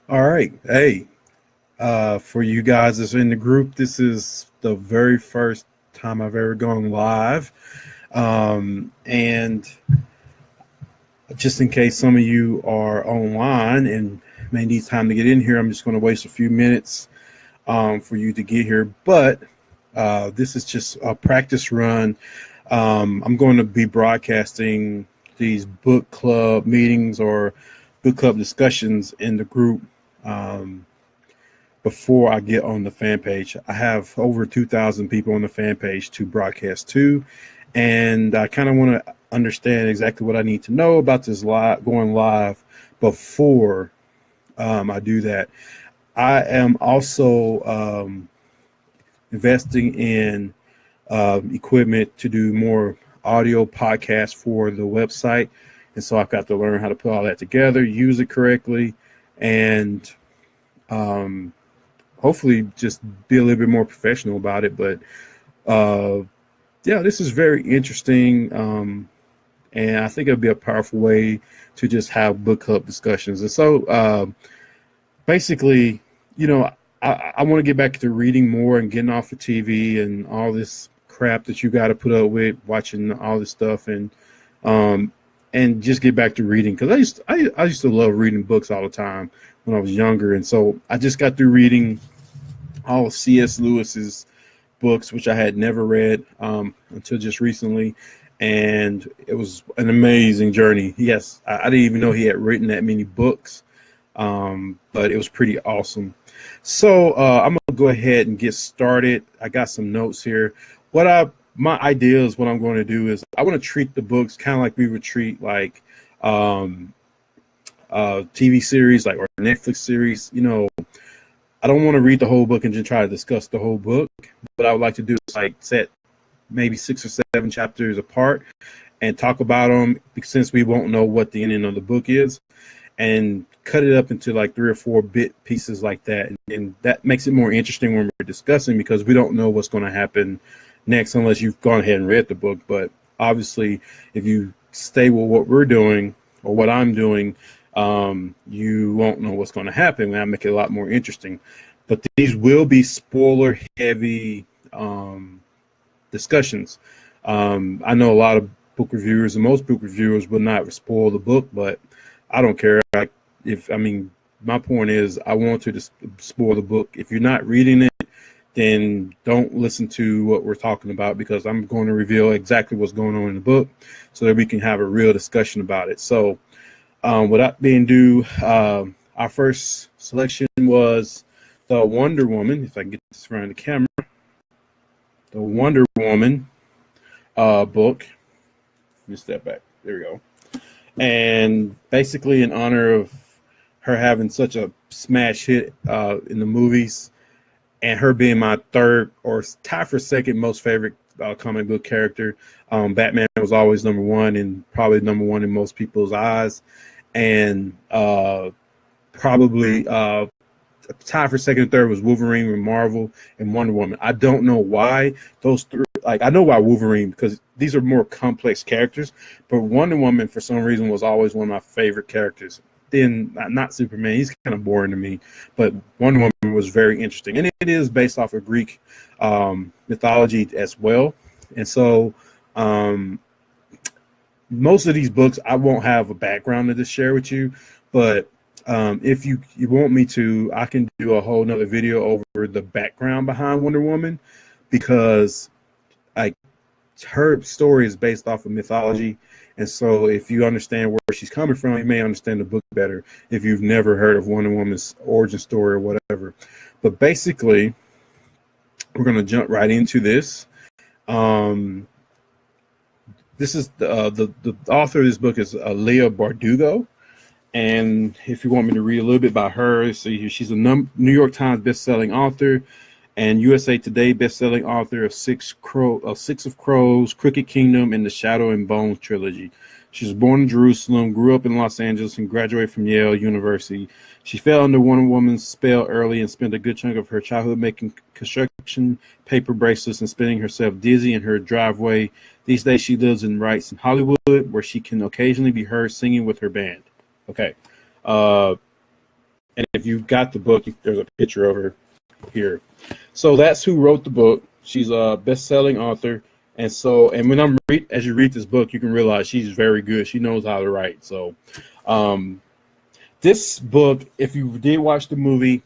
All right. Hey, for you guys that's in the group, this is the very first time I've ever gone live. And just in case some of you are online and may need time to get in here, I'm just going to waste a few minutes for you to get here. But this is just a practice run. I'm going to be broadcasting these book club meetings or book club discussions in the group. Um, Before I get on the fan page. I have over 2,000 people on the fan page to broadcast to, and I kind of want to understand exactly what I need to know about this live going live before I do that. I am also investing in equipment to do more audio podcasts for the website, and so I've got to learn how to put all that together, use it correctly, and um, hopefully just be a little bit more professional about it. But uh, yeah, this is very interesting. And I think it'll be a powerful way to just have book club discussions. And so basically, you know, I want to get back to reading more and getting off of TV and all this crap that you got to put up with, watching all this stuff, um, and just get back to reading because I used to love reading books all the time when I was younger, and so I just got through reading all of C.S. Lewis's books, which I had never read until just recently, and it was an amazing journey. Yes, I didn't even know he had written that many books, but it was pretty awesome. So I'm gonna go ahead and get started. I got some notes here. My idea is what I'm going to do is I want to treat the books kind of like we would treat like um, TV series, like or Netflix series. You know, I don't want to read the whole book and just try to discuss the whole book. What I would like to do is like set maybe 6 or 7 chapters apart and talk about them since we won't know what the ending of the book is, and cut it up into like 3 or 4 bit pieces like that. And that makes it more interesting when we're discussing because we don't know what's going to happen next unless you've gone ahead and read the book. But obviously, if you stay with what we're doing or what I'm doing, you won't know what's going to happen. And that make it a lot more interesting. But these will be spoiler heavy discussions. I know a lot of book reviewers and most book reviewers will not spoil the book, but I don't care. My point is I want to spoil the book. If you're not reading it, then don't listen to what we're talking about because I'm going to reveal exactly what's going on in the book so that we can have a real discussion about it. So without being due, our first selection was the Wonder Woman. If I can get this around the camera, the Wonder Woman book. Let me step back. There we go. And basically, in honor of her having such a smash hit in the movies, and her being my third or tie for second most favorite comic book character, Batman was always number one and probably number one in most people's eyes. And probably tied for second and third was Wolverine with Marvel and Wonder Woman. I don't know why those three. Like I know why Wolverine because these are more complex characters, but Wonder Woman for some reason was always one of my favorite characters. Then not Superman; he's kind of boring to me. But Wonder Woman was very interesting, and it is based off of Greek mythology as well. And so most of these books I won't have a background to just share with you, but if you want me to, I can do a whole nother video over the background behind Wonder Woman because like her story is based off of mythology, and so if you understand where she's coming from, you may understand the book better if you've never heard of Wonder Woman's origin story or whatever. But basically, we're going to jump right into this. This is the author of this book is Leah Bardugo. And if you want me to read a little bit about her, see, she's a New York Times best-selling author and USA Today best-selling author of Six of Crows, Crooked Kingdom, and the Shadow and Bone trilogy. She was born in Jerusalem, grew up in Los Angeles, and graduated from Yale University. She fell under Wonder Woman's spell early and spent a good chunk of her childhood making construction paper bracelets and spinning herself dizzy in her driveway. These days, she lives and writes in Hollywood, where she can occasionally be heard singing with her band. Okay. And if if you got the book, there's a picture of her here. So that's who wrote the book. She's a best-selling author, and when as you read this book, you can realize she's very good. She knows how to write. So, this book, if you did watch the movie,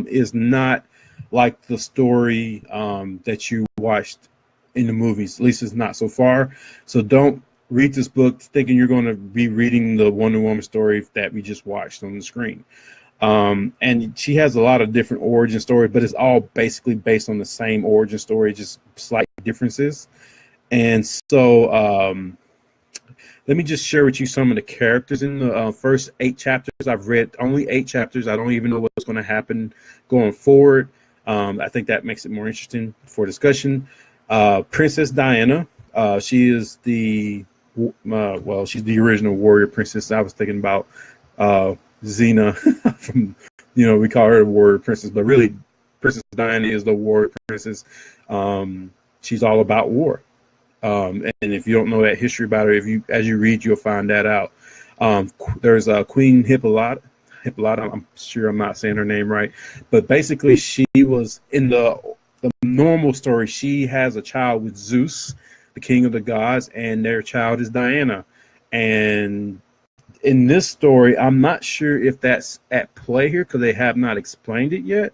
is not like the story that you watched in the movies. At least it's not so far. So don't read this book thinking you're going to be reading the Wonder Woman story that we just watched on the screen. And she has a lot of different origin stories, but it's all basically based on the same origin story, just slight differences. And so let me just share with you some of the characters in the first 8 chapters. I've read only 8 chapters. I don't even know what's going to happen going forward. I think that makes it more interesting for discussion. Princess Diana, she is she's the original warrior princess. I was thinking about Xena from, we call her the warrior princess, but really Princess Diana is the warrior princess. She's all about war. And if you don't know that history about her, as you read, you'll find that out. There's Queen Hippolyta. I'm sure I'm not saying her name right, but basically she was in the normal story. She has a child with Zeus, the king of the gods, and their child is Diana. And in this story, I'm not sure if that's at play here because they have not explained it yet,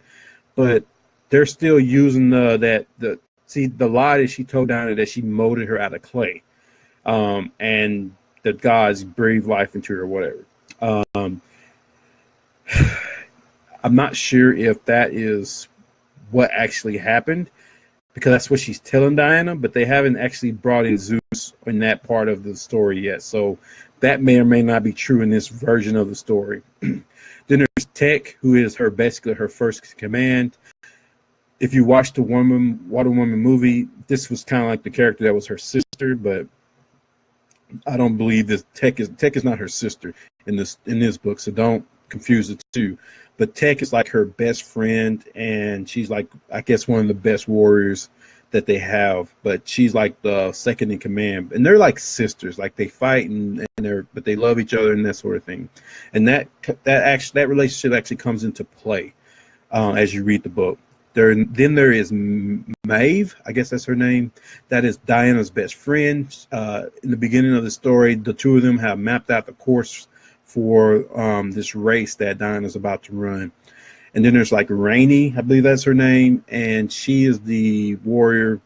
but they're still using the lie that she told Diana that she molded her out of clay, and the gods breathed life into her or whatever. I'm not sure if that is what actually happened, because that's what she's telling Diana, but they haven't actually brought in Zeus in that part of the story yet. So that may or may not be true in this version of the story. Then there's Tech, who is basically her first command. If you watch the Wonder Woman movie, this was kind of like the character that was her sister, but I don't believe this Tech is not her sister in this book, so don't confuse the two. But Tech is like her best friend, and she's like, I guess, one of the best warriors that they have. But she's like the second in command, and they're like sisters. Like they fight but they love each other and that sort of thing. And that relationship actually comes into play as you read the book. Then there is Maeve, I guess that's her name. That is Diana's best friend. In the beginning of the story, the two of them have mapped out the course for this race that Diana's about to run. And then there's like Rainey, I believe that's her name, and she is the warrior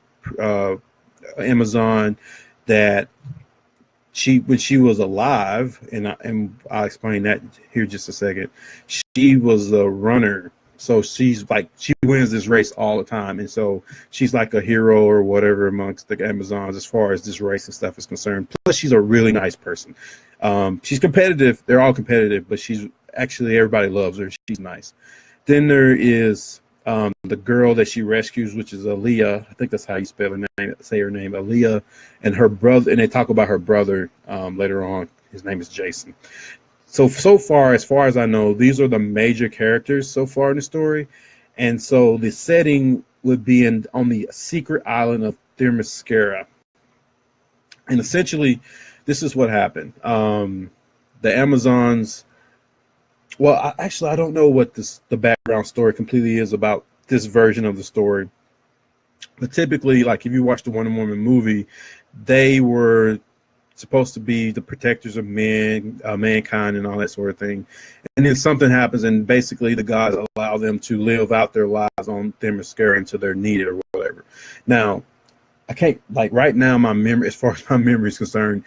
Amazon that when she was alive, and I'll explain that here just a second. She was a runner. So she wins this race all the time. And so she's like a hero or whatever amongst the Amazons as far as this race and stuff is concerned. Plus, she's a really nice person. She's competitive. They're all competitive, but everybody loves her. She's nice. Then there is the girl that she rescues, which is Aaliyah. I think that's how you say her name, Aaliyah, and her brother. And they talk about her brother later on. His name is Jason. So far as I know, these are the major characters so far in the story. And so the setting would be on the secret island of Themyscira. And essentially, this is what happened. The Amazons, well, I don't know what the background story completely is about this version of the story. But typically, like if you watch the Wonder Woman movie, they were supposed to be the protectors of mankind and all that sort of thing. And then something happens, and basically the gods allow them to live out their lives on Themyscira until they're needed or whatever. Now, I can't, like right now, as far as my memory is concerned,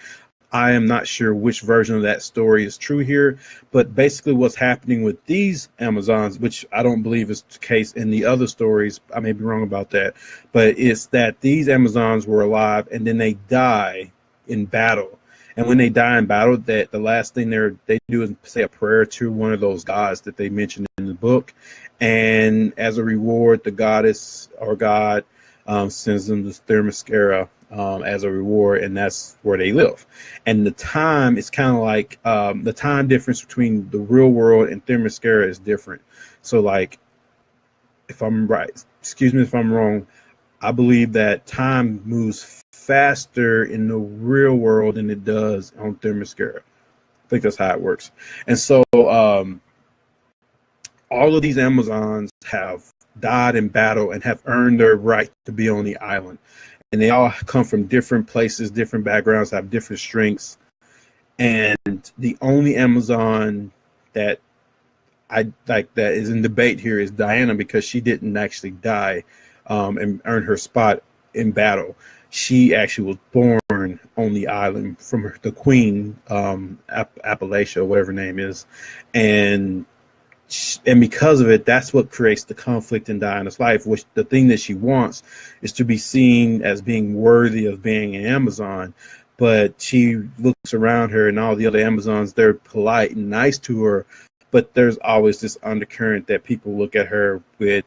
I am not sure which version of that story is true here, but basically what's happening with these Amazons, which I don't believe is the case in the other stories, I may be wrong about that, but it's that these Amazons were alive and then they die in battle. And when they die in battle, that the last thing they do is say a prayer to one of those gods that they mentioned in the book. And as a reward, the goddess or god sends them to Themyscira as a reward, and that's where they live. And the time is kind of like the time difference between the real world and Themyscira is different. So like, if I'm right, excuse me if I'm wrong, I believe that time moves faster in the real world than it does on Themyscira. I think that's how it works. And so all of these Amazons have died in battle and have earned their right to be on the island. And they all come from different places, different backgrounds, have different strengths. And the only Amazon that I like that is in debate here is Diana, because she didn't actually die and earn her spot in battle. She actually was born on the island from the queen, Appalachia, whatever her name is, and because of it, that's what creates the conflict in Diana's life. Which the thing that she wants is to be seen as being worthy of being an Amazon, but she looks around her and all the other Amazons, they're polite and nice to her, but there's always this undercurrent that people look at her with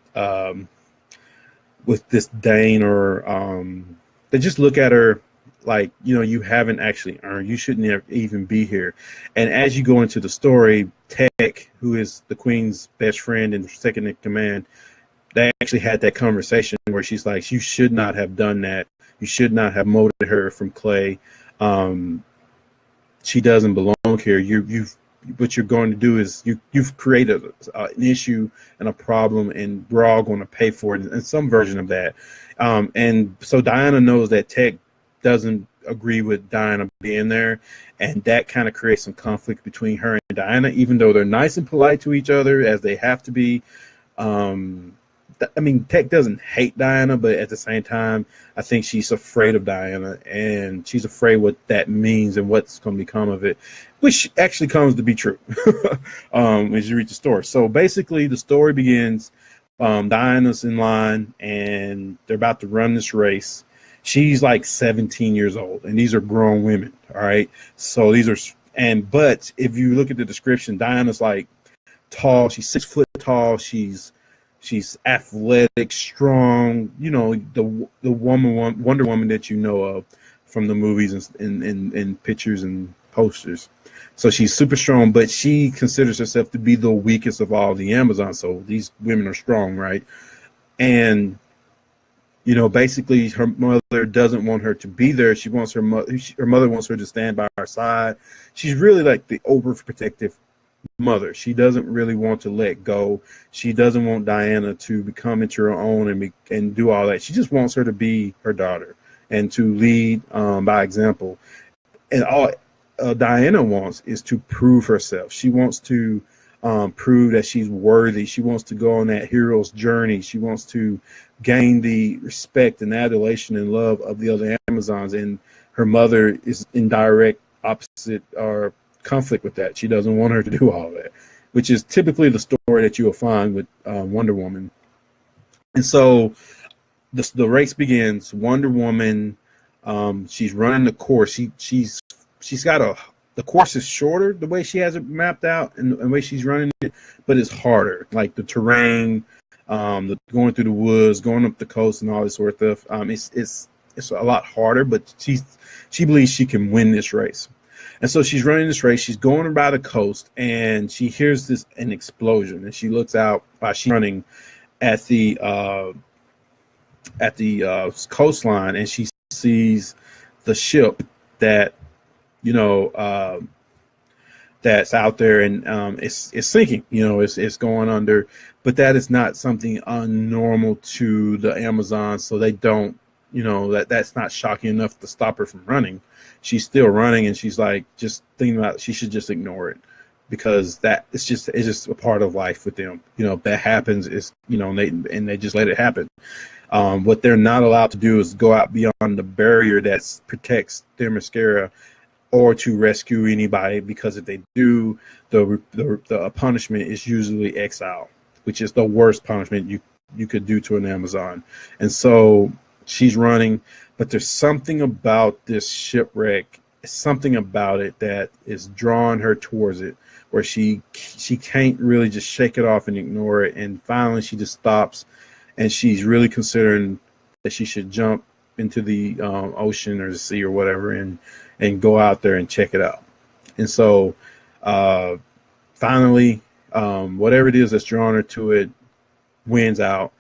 disdain, or they just look at her like, you haven't actually earned, you shouldn't even be here. And as you go into the story, Tech, who is the queen's best friend and second in command, they actually had that conversation where she's like, you should not have done that. You should not have molded her from clay. She doesn't belong here. What you're going to do is you've created an issue and a problem, and we're all going to pay for it in some version of that. And so Diana knows that Tech doesn't agree with Diana being there, and that kind of creates some conflict between her and Diana, even though they're nice and polite to each other as they have to be. Tech doesn't hate Diana, but at the same time, I think she's afraid of Diana, and she's afraid what that means and what's going to become of it, which actually comes to be true as you read the story. So basically, the story begins. Diana's in line, and they're about to run this race. She's like 17 years old, and these are grown women. All right, so but if you look at the description, Diana's like tall. She's 6 foot tall. She's athletic, strong. The Wonder Woman that you know of from the movies and pictures and posters. So she's super strong, but she considers herself to be the weakest of all the Amazons. So these women are strong, right? And basically, her mother doesn't want her to be there. She wants her mother wants her to stand by her side. She's really like the overprotective mother. She doesn't really want to let go. She doesn't want Diana to become into her own and do all that. She just wants her to be her daughter and to lead by example. And all Diana wants is to prove herself. She wants to prove that she's worthy. She wants to go on that hero's journey. She wants to gain the respect and adulation and love of the other Amazons. And her mother is in direct opposite or conflict with that. She doesn't want her to do all that, which is typically the story that you will find with Wonder Woman. And so the race begins. Wonder Woman, she's running the course. She's got the course is shorter the way she has it mapped out and the way she's running it, but it's harder. Like the terrain, going through the woods, going up the coast, and all this sort of stuff. It's a lot harder, but she believes she can win this race. And so she's running this race. She's going by the coast, and she hears an explosion. And she looks out while she's running at the coastline, and she sees the ship that that's out there, and it's sinking. It's going under. But that is not something unnormal to the Amazons, so they don't. That's not shocking enough to stop her from running. She's still running, and she's like just thinking about she should just ignore it, because it's just a part of life with them. If that happens, and they just let it happen. What they're not allowed to do is go out beyond the barrier that protects their mascara, or to rescue anybody, because if they do, the punishment is usually exile, which is the worst punishment you could do to an Amazon. And so she's running, but there's something about this shipwreck, something about it that is drawing her towards it, where she can't really just shake it off and ignore it. And finally she just stops, and she's really considering that she should jump into the ocean or the sea or whatever, and go out there and check it out. And so finally, whatever it is that's drawing her to it wins out.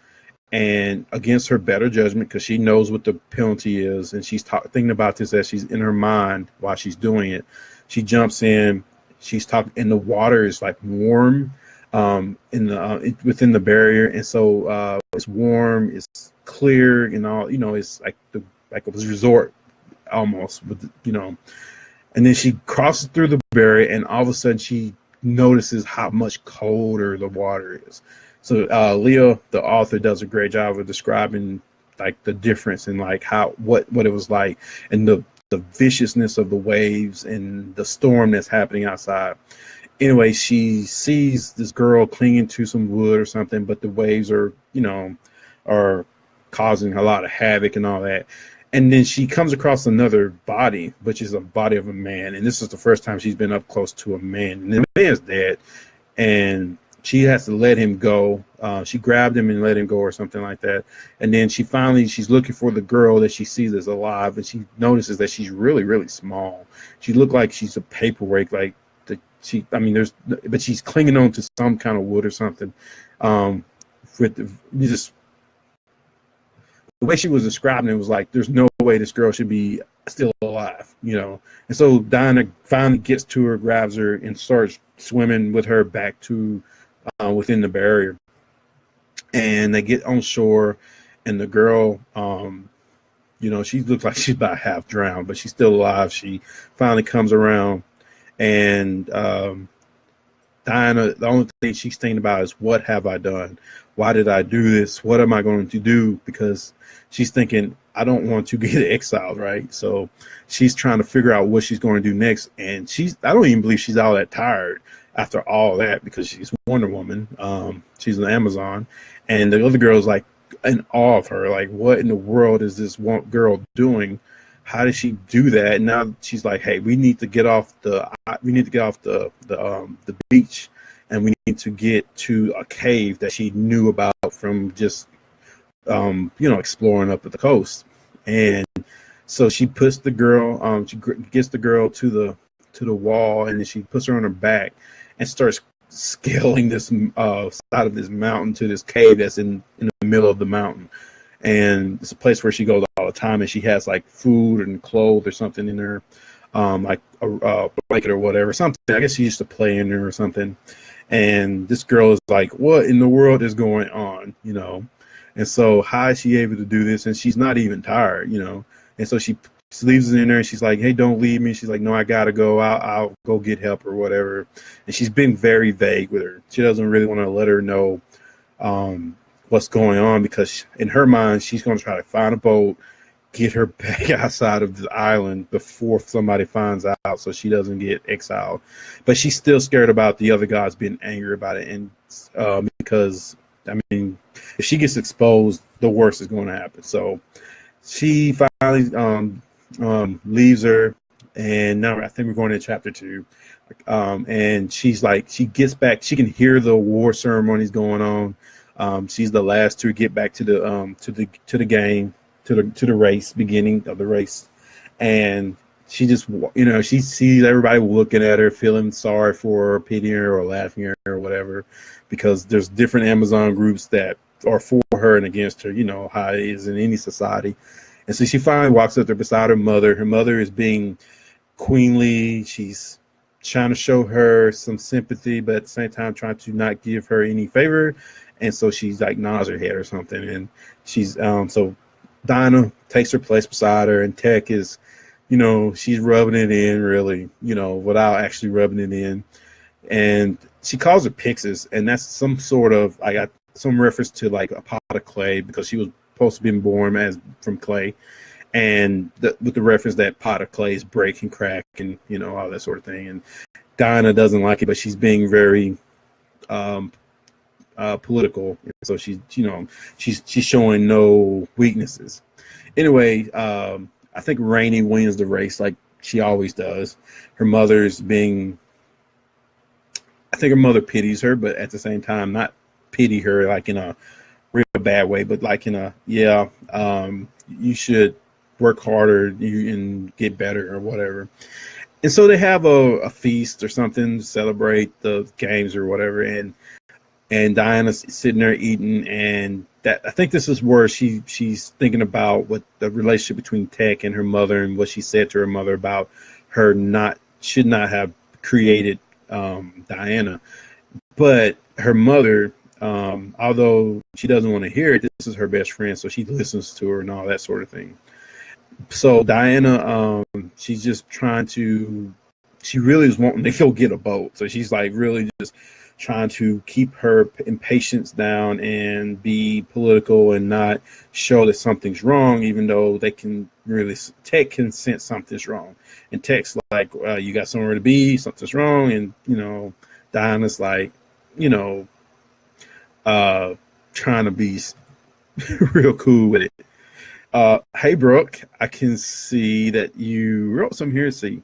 And against her better judgment, because she knows what the penalty is, and she's thinking about this as she's in her mind while she's doing it, she jumps in. She's talking, and the water is like warm. in the within the barrier, and so it's warm, it's clear, and all, it's like a resort almost, with, and then she crosses through the barrier, and all of a sudden she notices how much colder the water is. So Leah, the author, does a great job of describing like the difference in like what it was like, and the viciousness of the waves and the storm that's happening outside. Anyway, she sees this girl clinging to some wood or something, but the waves are causing a lot of havoc and all that. And then she comes across another body, which is a body of a man. And this is the first time she's been up close to a man. And the man's dead, and she has to let him go. She grabbed him and let him go or something like that. And then she's looking for the girl that she sees is alive, and she notices that she's really, really small. She looked like she's a paperweight, like but she's clinging on to some kind of wood or something. Just the way she was describing it was like, there's no way this girl should be still alive, And so Diana finally gets to her, grabs her, and starts swimming with her back to within the barrier. And they get on shore, and the girl, she looks like she's about half drowned, but she's still alive. She finally comes around, and Diana, the only thing she's thinking about is, what have I done? Why did I do this? What am I going to do? Because she's thinking, I don't want to get exiled, right? So she's trying to figure out what she's going to do next. And I don't even believe she's all that tired after all that, because she's Wonder Woman. She's an Amazon. And the other girl's like in awe of her. Like, what in the world is this one girl doing? How did she do that? And now she's like, hey, we need to get off the beach, and we need to get to a cave that she knew about from just exploring up at the coast. And so she puts the girl, she gets the girl to the wall, and then she puts her on her back and starts scaling this side of this mountain to this cave that's in the middle of the mountain. And it's a place where she goes all the time, and she has like food and clothes or something in her, like a blanket or whatever, something. I guess she used to play in there or something. And this girl is like, what in the world is going on, And so how is she able to do this? And she's not even tired, And so she leaves it in there, and she's like, hey, don't leave me. She's like, no, I gotta go. I'll go get help or whatever. And she's been very vague with her. She doesn't really want to let her know what's going on, because in her mind, she's going to try to find a boat, get her back outside of the island before somebody finds out, so she doesn't get exiled. But she's still scared about the other gods being angry about it, and because if she gets exposed, the worst is going to happen. So she finally leaves her, and now I think we're going to chapter 2. And she's like, she gets back, she can hear the war ceremonies going on. She's the last to get back to the game, to the race, beginning of the race. And she just, she sees everybody looking at her, feeling sorry for her, pitying her or laughing at her or whatever, because there's different Amazon groups that are for her and against her, how it is in any society. And so she finally walks up there beside her mother. Her mother is being queenly. She's trying to show her some sympathy, but at the same time trying to not give her any favor. And so she's like nods her head or something. And she's so Dinah takes her place beside her, and Tech is, she's rubbing it in really, without actually rubbing it in. And she calls her Pixis, and that's some sort of, I got some reference to like a pot of clay, because she was supposed to be born as from clay. And with the reference that pot of clay is break and crack and, all that sort of thing. And Dinah doesn't like it, but she's being very political. So she's showing no weaknesses. Anyway, I think Rainey wins the race like she always does. Her mother's being, I think her mother pities her, but at the same time, not pity her like in a real bad way, but like in a, you should work harder and get better or whatever. And so they have a feast or something to celebrate the games or whatever. And Diana's sitting there eating, and that, I think this is where she's thinking about what the relationship between Tech and her mother, and what she said to her mother about her should not have created Diana. But her mother, although she doesn't want to hear it, this is her best friend, so she listens to her and all that sort of thing. So Diana, she's just trying to, she really is wanting to go get a boat. So she's like really just trying to keep her impatience down and be political and not show that something's wrong, even though they can really, Tech can sense something's wrong. And Tech's like, you got somewhere to be, something's wrong. And, Diana's like, you know, trying to be real cool with it. Hey, Brooke, I can see that you wrote some here. See.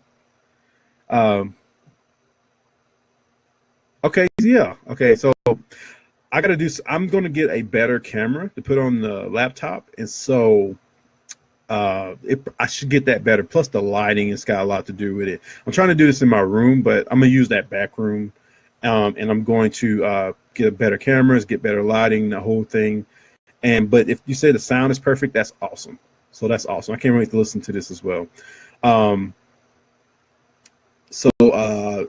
Okay, yeah. Okay, so I gotta do. I'm gonna get a better camera to put on the laptop, and so I should get that better. Plus, the lighting has got a lot to do with it. I'm trying to do this in my room, but I'm gonna use that back room, and I'm going to get a better cameras, get better lighting, the whole thing. But if you say the sound is perfect, that's awesome. So that's awesome. I can't wait to listen to this as well. I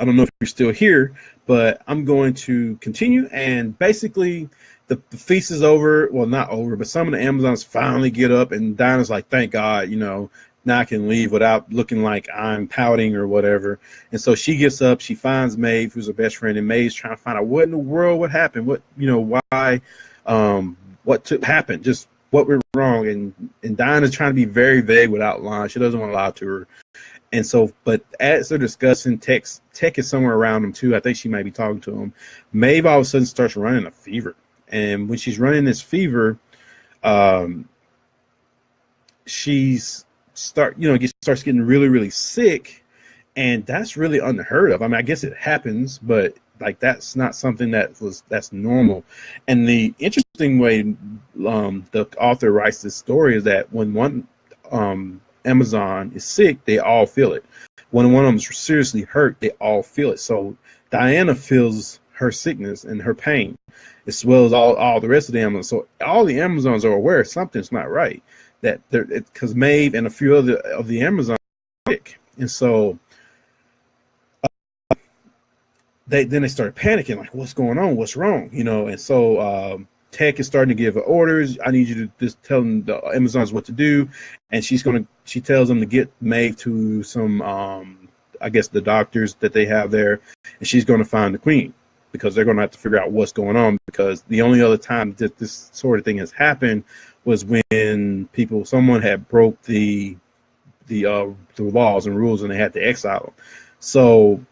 don't know if you're still here, but I'm going to continue. And basically, the feast is over. Well, not over, but some of the Amazons finally get up, and Dinah's like, "Thank God, now I can leave without looking like I'm pouting or whatever." And so she gets up. She finds Maeve, who's her best friend, and Maeve's trying to find out what in the world would happen. Why, what happened, just what went wrong. And Dinah's trying to be very vague without lying. She doesn't want to lie to her. And so, but as they're discussing, Tech is somewhere around them too. I think she might be talking to him. Maeve all of a sudden starts running a fever. And when she's running this fever, she's starts getting really, really sick. And that's really unheard of. I mean, I guess it happens, but like that's not something that's normal. And the interesting way the author writes this story is that when one Amazon is sick, they all feel it. When one of them is seriously hurt, they all feel it. So Diana feels her sickness and her pain, as well as all the rest of the Amazons. So all the Amazons are aware something's not right. That because Maeve and a few other of the Amazons are sick, and so they start panicking, like, what's going on? What's wrong? And so Tech is starting to give orders. I need you to just tell them the Amazons what to do. And she tells them to get Maeve to some, I guess the doctors that they have there. And she's going to find the queen, because they're going to have to figure out what's going on, because the only other time that this sort of thing has happened was when someone had broke the laws and rules and they had to exile them. So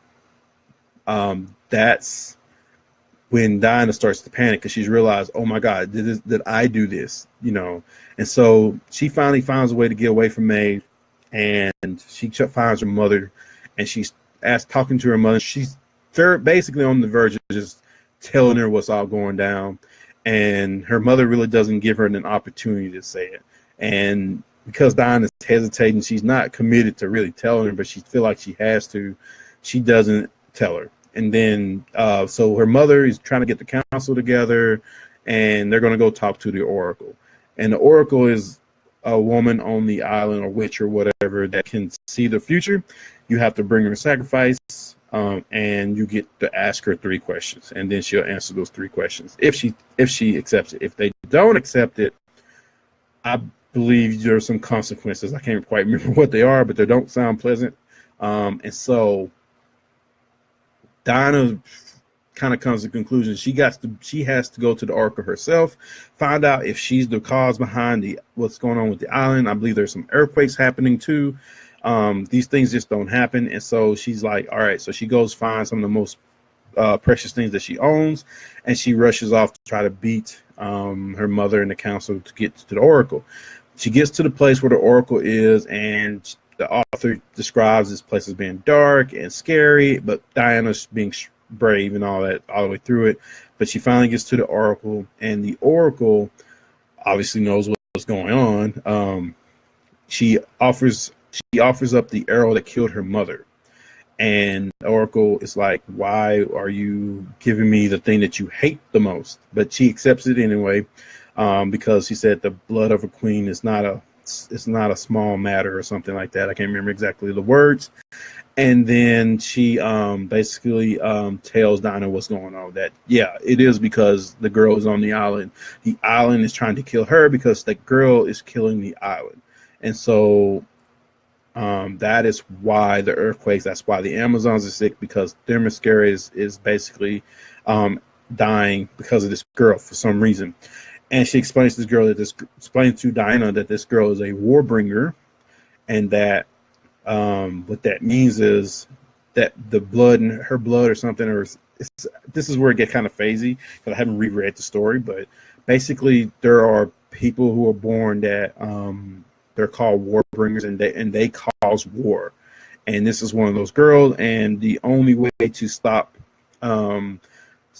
that's when Diana starts to panic, because she's realized, oh my God, did I do this? And so she finally finds a way to get away from Maeve, and she finds her mother, and she's talking to her mother. She's basically on the verge of just telling her what's all going down, and her mother really doesn't give her an opportunity to say it. And because Diana's hesitating, she's not committed to really telling her, but she feels like she has to. She doesn't tell her. And then, so her mother is trying to get the council together, and they're going to go talk to the Oracle. And the Oracle is a woman on the island, or witch or whatever, that can see the future. You have to bring her a sacrifice, and you get to ask her 3 questions, and then she'll answer those 3 questions if she accepts it. If they don't accept it, I believe there are some consequences. I can't quite remember what they are, but they don't sound pleasant. And so Diana kind of comes to the conclusion she has to go to the Oracle herself, find out if she's the cause behind what's going on with the island. I believe there's some earthquakes happening too. These things just don't happen. And so she's like, all right. So she goes find some of the most precious things that she owns, and she rushes off to try to beat her mother and the council to get to the Oracle. She gets to the place where the Oracle is, and the author describes this place as being dark and scary, but Diana's being brave and all that all the way through it. But she finally gets to the Oracle, and the Oracle obviously knows what's going on. She offers up the arrow that killed her mother, and the Oracle is like, why are you giving me the thing that you hate the most? But she accepts it anyway, because she said the blood of a queen is not a small matter or something like that. I can't remember exactly the words. And then she basically tells Dinah what's going on. That yeah, it is because the girl is on the island. The island is trying to kill her because the girl is killing the island, and so that is why the earthquakes. That's why the Amazons are sick because their mascara is basically um, dying because of this girl for some reason. And she explains to this girl that this explains to Dinah that this girl is a Warbringer, and that what that means is that the blood in her blood or something, or this is where it gets kind of phasey because I haven't reread the story, but basically there are people who are born that they're called war bringers, and they cause war, and this is one of those girls, and the only way to stop um,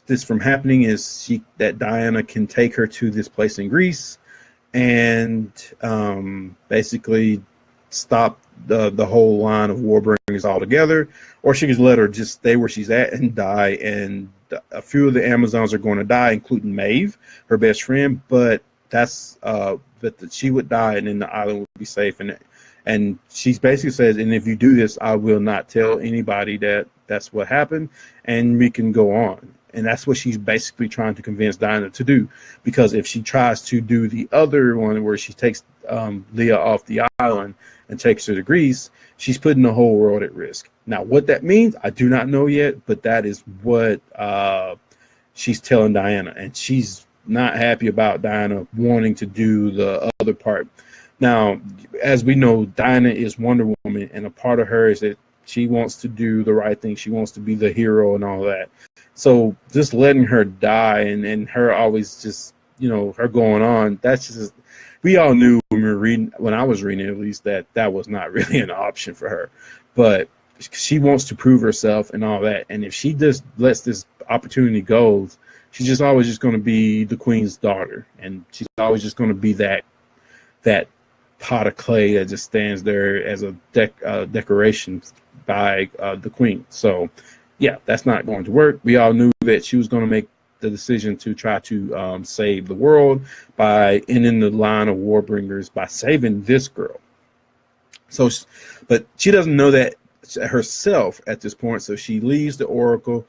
this from happening is that Diana can take her to this place in Greece and basically stop the whole line of Warbringers altogether, or she can let her just stay where she's at and die. And a few of the Amazons are going to die, including Maeve, her best friend. But that's she would die, and then the island would be safe. And she basically says, and if you do this, I will not tell anybody that that's what happened, and we can go on. And that's what she's basically trying to convince Dinah to do. Because if she tries to do the other one where she takes Leah off the island and takes her to Greece, she's putting the whole world at risk. Now, what that means, I do not know yet, but that is what she's telling Diana. And she's not happy about Diana wanting to do the other part. Now, as we know, Diana is Wonder Woman, and a part of her is that she wants to do the right thing. She wants to be the hero and all that. So just letting her die and her always just, her going on, that's just, we all knew when we were reading, when I was reading at least, that was not really an option for her. But she wants to prove herself and all that. And if she just lets this opportunity go, she's just always just going to be the queen's daughter. And she's always just going to be that pot of clay that just stands there as a decoration by the queen. So yeah, that's not going to work. We all knew that she was going to make the decision to try to save the world by ending the line of Warbringers by saving this girl. So, but she doesn't know that herself at this point. So she leaves the Oracle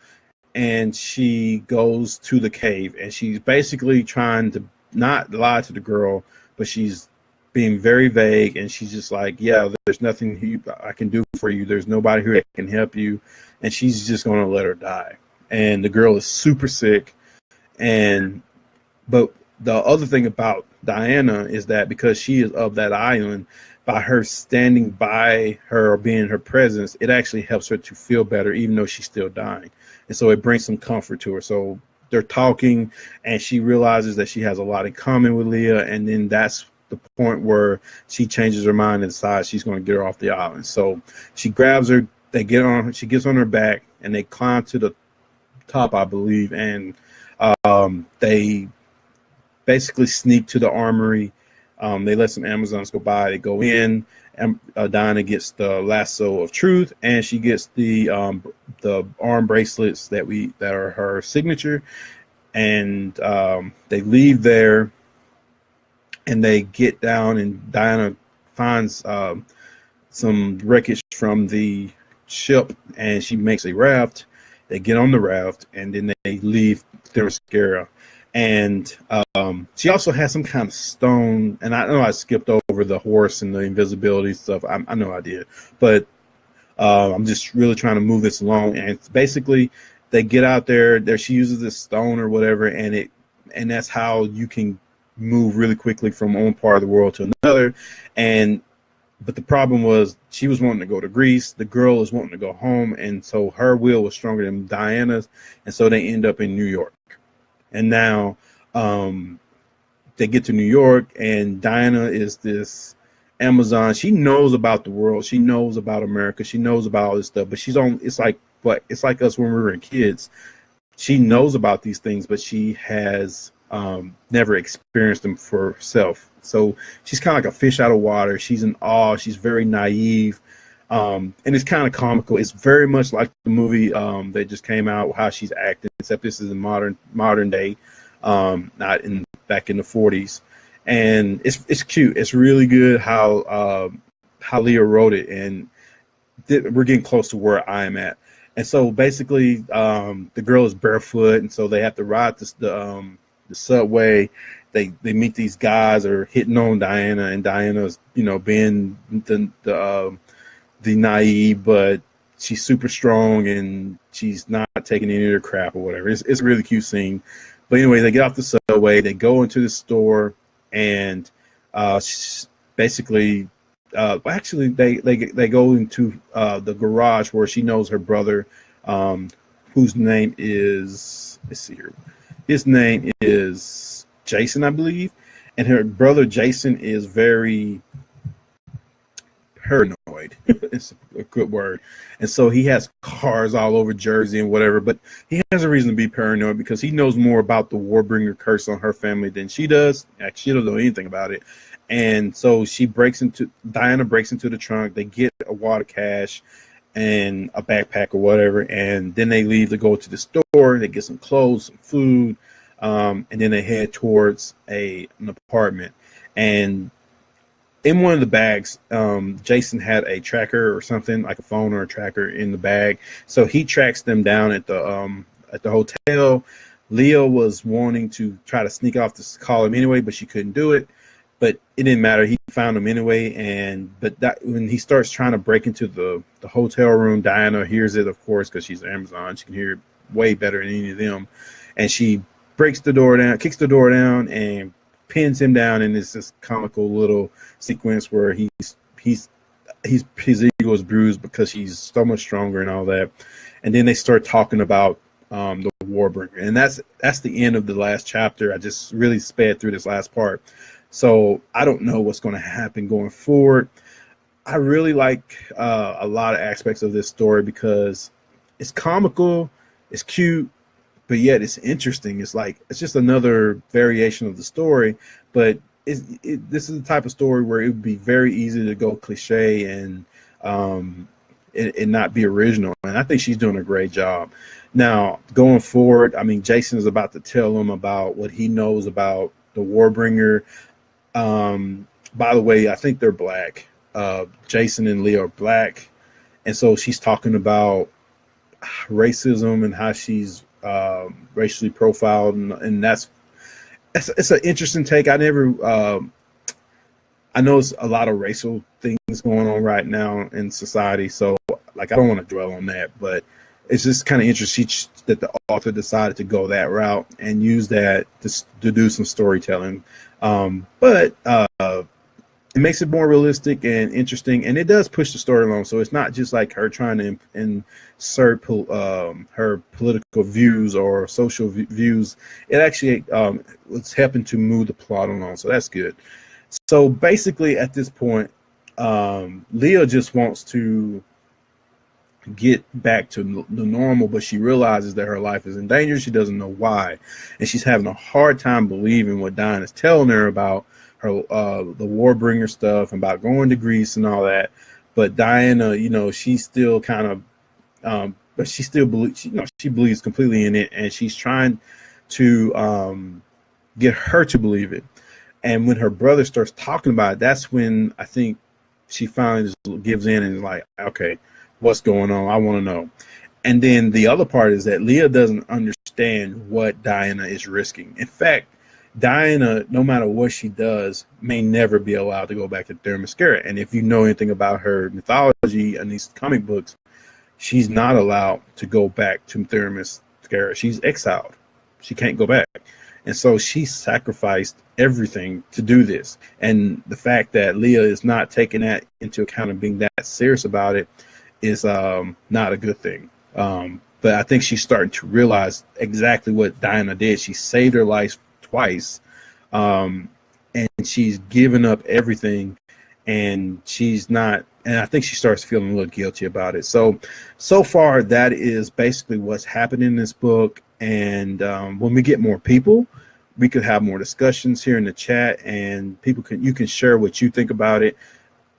and she goes to the cave, and she's basically trying to not lie to the girl, but she's being very vague, and she's just like, yeah, there's nothing I can do for you. There's nobody who can help you. And she's just going to let her die. And the girl is super sick. But the other thing about Diana is that because she is of that island, by her standing by her or being in her presence, it actually helps her to feel better, even though she's still dying. And so it brings some comfort to her. So they're talking, and she realizes that she has a lot in common with Leah. And then that's the point where she changes her mind and decides she's going to get her off the island. So she grabs her, she gets on her back, and they climb to the top, I believe, and they basically sneak to the armory. They let some Amazons go by. They go in, and Dinah gets the lasso of truth, and she gets the arm bracelets that are her signature. And they leave there, and they get down, and Diana finds some wreckage from the ship, and she makes a raft. They get on the raft, and then they leave Themyscira. And she also has some kind of stone, and I know I skipped over the horse and the invisibility stuff. I know I did, but I'm just really trying to move this along. And basically, they get out there. She uses this stone or whatever, and that's how you can move really quickly from one part of the world to another. But the problem was she was wanting to go to Greece. The girl is wanting to go home, and so her will was stronger than Diana's, and so they end up in New York. And now they get to New York, and Diana is this Amazon. She knows about the world. She knows about America. She knows about all this stuff. But it's like us when we were kids. She knows about these things, but she has never experienced them for herself. So she's kind of like a fish out of water. She's in awe. She's very naive. And it's kind of comical. It's very much like the movie that just came out, how she's acting, except this is in modern day, not in back in the 40s. And it's cute. It's really good how Leah wrote it. And we're getting close to where I am at. And so basically, the girl is barefoot, and so they have to ride the subway. They meet these guys are hitting on Diana, and Diana's being the naive, but she's super strong and she's not taking any of their crap or whatever. It's a really cute scene. But anyway, they get off the subway, they go into the store, and basically, actually, they go into the garage where she knows her brother, whose name is, let's see here, his name is Jason, I believe, and her brother Jason is very paranoid. It's a good word. And so he has cars all over Jersey and whatever, but he has a reason to be paranoid because he knows more about the Warbringer curse on her family than she does. Actually, she doesn't know anything about it. And so Diana breaks into the trunk. They get a wad of cash and a backpack or whatever, and then they leave to go to the store. They get some clothes, some food, and then they head towards an apartment. And in one of the bags, Jason had a tracker or something, like a phone or a tracker in the bag. So he tracks them down at the hotel. Leah was wanting to try to sneak off to call him anyway, but she couldn't do it. But it didn't matter. He found him anyway. When he starts trying to break into the hotel room, Diana hears it, of course, because she's Amazon. She can hear it way better than any of them. And she breaks the door down, kicks the door down, and pins him down. And it's this comical little sequence where his ego is bruised because he's so much stronger and all that. And then they start talking about the Warbringer. And that's the end of the last chapter. I just really sped through this last part. So I don't know what's going to happen going forward. I really like a lot of aspects of this story because it's comical, it's cute, but yet it's interesting. It's just another variation of the story, but this is the type of story where it would be very easy to go cliche and not be original. And I think she's doing a great job. Now, going forward, I mean, Jason is about to tell them about what he knows about the Warbringer. By the way, I think they're black. Jason and Leah are black. And so she's talking about racism and how she's racially profiled. And it's an interesting take. I know it's a lot of racial things going on right now in society. So I don't want to dwell on that, but it's just kind of interesting that the author decided to go that route and use that to do some storytelling. But it makes it more realistic and interesting, and it does push the story along. So it's not just like her trying to insert her political views or social views. It actually was helping to move the plot along. So that's good. So basically, at this point, Leah just wants to get back to the normal, but she realizes that her life is in danger. She doesn't know why, and she's having a hard time believing what Diana's telling her about her the Warbringer stuff and about going to Greece and all that. But Diana, she's still kind of but she still believes, she believes completely in it, and she's trying to get her to believe it. And when her brother starts talking about it, that's when I think she finally just gives in and is like, okay, what's going on? I want to know. And then the other part is that Leah doesn't understand what Diana is risking. In fact, Diana, no matter what she does, may never be allowed to go back to Themyscira. And if you know anything about her mythology and these comic books, she's not allowed to go back to Themyscira. She's exiled. She can't go back. And so she sacrificed everything to do this. And the fact that Leah is not taking that into account and being that serious about it is not a good thing. But I think she's starting to realize exactly what Diana did. She saved her life twice, and she's given up everything, and she's not. And I think she starts feeling a little guilty about it. So far, that is basically what's happening in this book. And when we get more people, we could have more discussions here in the chat, and you can share what you think about it.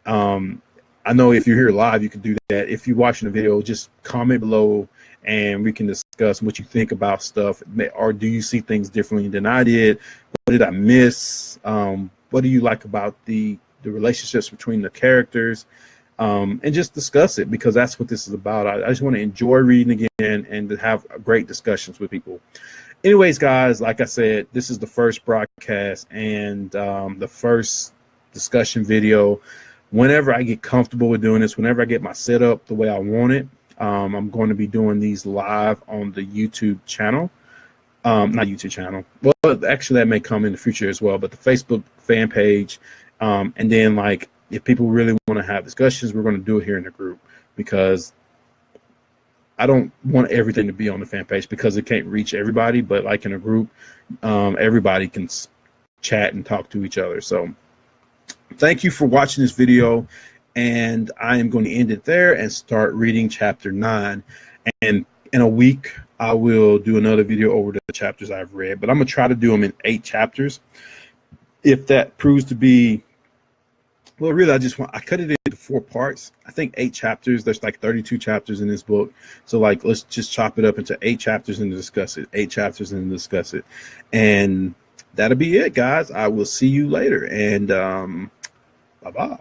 I know if you're here live, you can do that. If you're watching the video, just comment below and we can discuss what you think about stuff. Or do you see things differently than I did? What did I miss? What do you like about the relationships between the characters? and just discuss it, because that's what this is about. I just want to enjoy reading again and to have great discussions with people. Anyways, guys, like I said, this is the first broadcast and the first discussion video. Whenever I get comfortable with doing this, whenever I get my setup the way I want it, I'm going to be doing these live on the YouTube channel. Not YouTube channel. Well, actually, that may come in the future as well, but the Facebook fan page. And then, like, if people really want to have discussions, we're going to do it here in the group, because I don't want everything to be on the fan page because it can't reach everybody. But like in a group, everybody can chat and talk to each other. So thank you for watching this video, and I am going to end it there and start reading chapter 9. And in a week, I will do another video over the chapters I've read, but I'm going to try to do them in 8 chapters. If that proves to be, well, really, I cut it into 4 parts. I think 8 chapters. There's like 32 chapters in this book. So like, let's just chop it up into 8 chapters and discuss it. 8 chapters and discuss it. And that'll be it, guys. I will see you later. And bye-bye.